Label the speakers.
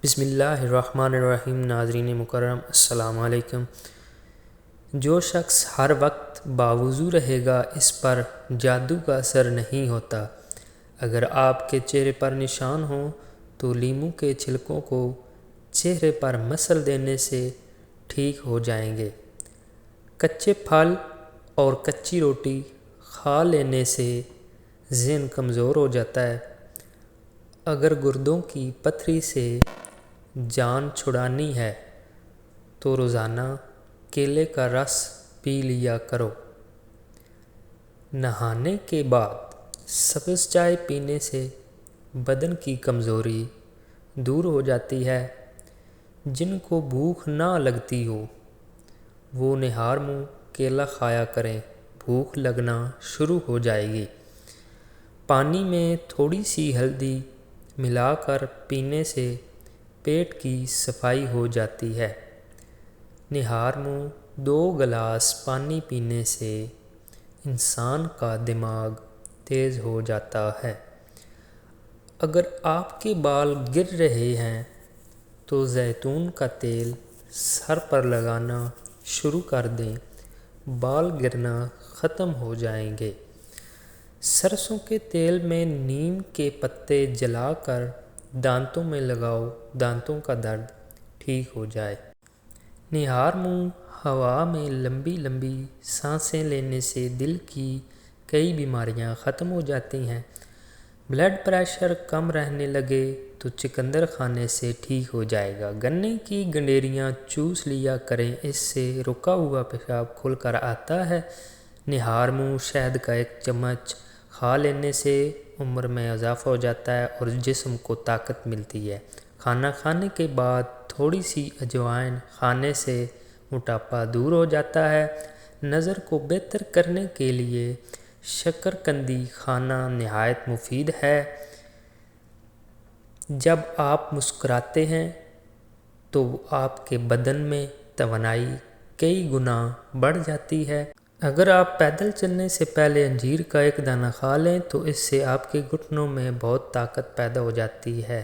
Speaker 1: بسم اللہ الرحمن الرحیم۔ ناظرین مکرم السلام علیکم۔ جو شخص ہر وقت باوضو رہے گا اس پر جادو کا اثر نہیں ہوتا۔ اگر آپ کے چہرے پر نشان ہوں تو لیموں کے چھلکوں کو چہرے پر مسل دینے سے ٹھیک ہو جائیں گے۔ کچے پھل اور کچی روٹی کھا لینے سے ذہن کمزور ہو جاتا ہے۔ اگر گردوں کی پتھری سے جان چھڑانی ہے تو روزانہ کیلے کا رس پی لیا کرو۔ نہانے کے بعد سبز چائے پینے سے بدن کی کمزوری دور ہو جاتی ہے۔ جن کو بھوک نہ لگتی ہو وہ نہار منہ کیلا کھایا کریں، بھوک لگنا شروع ہو جائے گی۔ پانی میں تھوڑی سی ہلدی ملا کر پینے سے پیٹ کی صفائی ہو جاتی ہے۔ نہار منہ 2 گلاس پانی پینے سے انسان کا دماغ تیز ہو جاتا ہے۔ اگر آپ کے بال گر رہے ہیں تو زیتون کا تیل سر پر لگانا شروع کر دیں، بال گرنا ختم ہو جائیں گے۔ سرسوں کے تیل میں نیم کے پتے جلا کر دانتوں میں لگاؤ، دانتوں کا درد ٹھیک ہو جائے۔ نہار منہ ہوا میں لمبی لمبی سانسیں لینے سے دل کی کئی بیماریاں ختم ہو جاتی ہیں۔ بلڈ پریشر کم رہنے لگے تو چقندر کھانے سے ٹھیک ہو جائے گا۔ گنے کی گنڈیریاں چوس لیا کریں، اس سے رکا ہوا پیشاب کھل کر آتا ہے۔ نہار منہ شہد کا 1 چمچ کھا لینے سے عمر میں اضافہ ہو جاتا ہے اور جسم کو طاقت ملتی ہے۔ کھانا کھانے کے بعد تھوڑی سی اجوائن کھانے سے موٹاپا دور ہو جاتا ہے۔ نظر کو بہتر کرنے کے لیے شکرقندی کھانا نہایت مفید ہے۔ جب آپ مسکراتے ہیں تو آپ کے بدن میں توانائی کئی گنا بڑھ جاتی ہے۔ اگر آپ پیدل چلنے سے پہلے انجیر کا 1 دانہ کھا لیں تو اس سے آپ کے گھٹنوں میں بہت طاقت پیدا ہو جاتی ہے۔